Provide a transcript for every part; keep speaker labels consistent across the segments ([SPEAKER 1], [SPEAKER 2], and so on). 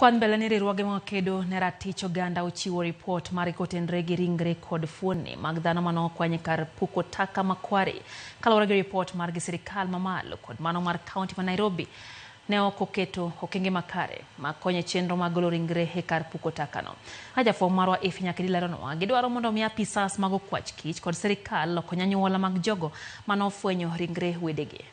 [SPEAKER 1] Kwan mbele ni riwruoge makedo ne ratich oganda ochiwo ripot mar kotenre gi ringre kod fuoni mag dhano manokwany kar puko taka Makware. Kaluwore gi ripot mar sirikal mamalo kod mano mar kaunti ma Nairobi ne ok oketo okenge makare makonyo chenro mag golo ringre e kar puko taka no. Jafwambo marwa Ifi Nyakidi leronwa gidwaro mondo mi apisas mag okwach kich kod sirikal okony anyuola mag jogo manofwenyo ringre wedegi.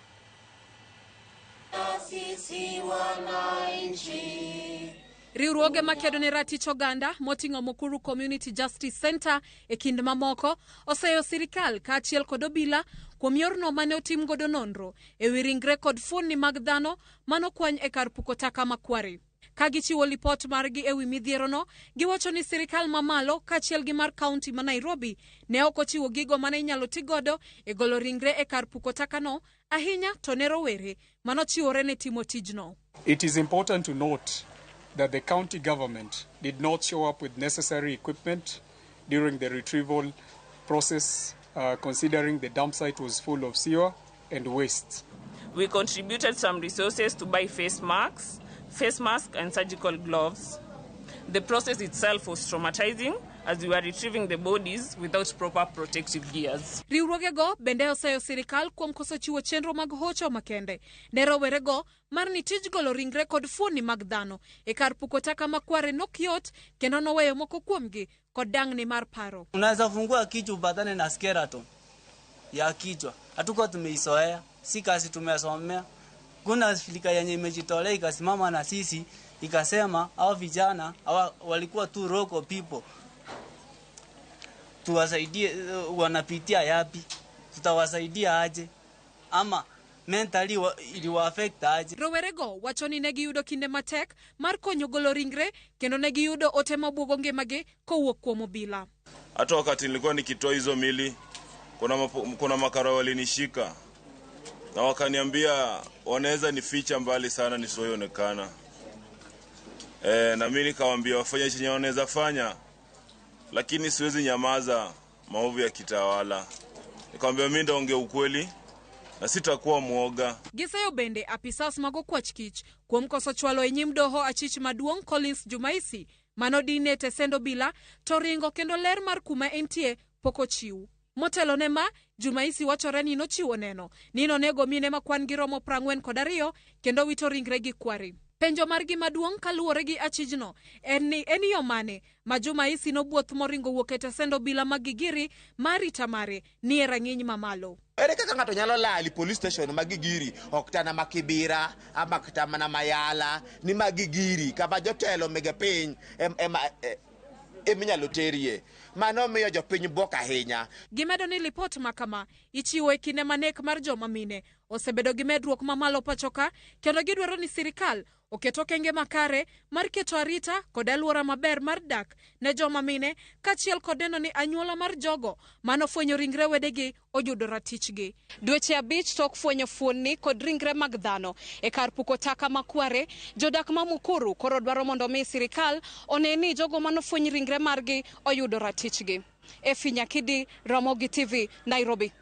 [SPEAKER 2] Riwruoge makedo ne ratich oganda moting'o Mukuru Community Justice Center e kind mamoko oseyo sirikal kaachiel kod obila kuom yorno mane otim godo nonro e wi ringre kod fuoni mag dhano manokwany e kar puko taka Makware. Ka gichiwo lipot margi e wi midhierono, giwacho ni sirikal mamalo kaachiel gi mar kaunti ma Nairobi ne ok ochiwo gigo mane inyalo ti godo e golo ringre e kar puko taka no, ahinya to ne rowere manochiwore ne timo tijno.
[SPEAKER 3] It is important to note that the county government did not show up with necessary equipment during the retrieval process, considering the dump site was full of sewer and waste.
[SPEAKER 4] We contributed some resources to buy face masks and surgical gloves. The process itself was traumatizing as we were retrieving the bodies without proper protective gears.
[SPEAKER 2] Riwruogego bende oseyo sirikal kuom koso chiwo chenro mag hocho makende ne rowerego mar ni tij golo ringre kod fuoni mag dhano e kar puko taka Makware nok yot kendo noweyo moko kuomgi kod dang'ni mar paro.
[SPEAKER 5] Unaweza fungua kichwa upatane na skeleton ya kichwa. Hatuko tumeizoea, si kazi tumesomea. Kuna shirika yenye imejitolea ikasimama na sisi ikasema hao vijana walikuwa tu local people. Tuwasaidie, wanapitia yapi, tutawasaidia aje, ama mentally iliwa affect aje.
[SPEAKER 2] Rowerego wacho ni ne giyudo kinde matek mar konyo golo ringre kendo ne giyudo ote mabuogo ngimagi kowuok kuom obila.
[SPEAKER 6] Hata wakati nilikuwa nikitoa hizo mili, kuna makara walinishika na wakaniambia wanaweza nificha mbali sana nisioonekana. Na mimi nikawaambia wafanye chenye wanaweza fanya, lakini siwezi nyamaza maovu ya kitawala. Nikamwambia mimi ndaongea ukweli na sitakuwa muoga.
[SPEAKER 2] Giseyo bende apisas mag okwach kich kuom koso chwalo e nyim doho achich maduong' Collins Jumaisi manodine tesendo bila to ringo kendo ler mar kuma entie poko chiw. Motelo ne ma, Jumaisi wachore ni nochiwo neno ni nonego mine makwan gi romo 42 kendo wito ringre gi Kware. Penjo margi maduong' kaluwore gi achijno en yo mane ma Jumaisi nobuoth moringo wuok e tesendo bila magigiri marita mare ni e rang'iny mamalo.
[SPEAKER 7] Ere kaka ng'ato nyalo lali police station magigiri oktana makibira ama kitama na mayala ni magigiri kama jotelo mega piny eminyalo terie mano miyo jopiny buok ahinya.
[SPEAKER 2] Gimedo ni lipot makama ichiwo e kinde manek mar joma mine osebedo gi medruok mamalo pachoka kendo gidwaro ni sirikal oketo okenge makare mar keto arita kod alwora maber mar dak ne joma mine kaachiel kod neno ni anyuola mar jogo manofwenyo ringre wedegi oyudo ratichgi. Dweche 5 tok fwenyo fuoni kod ringre mag dhano e kar puko taka Makware, jodak ma Mukuru koro dwaro mondo mi sirikal one ni jogo manofwenyo ringre margi oyudo ratichgi. Ifi Nyakidi, Ramogi TV, Nairobi.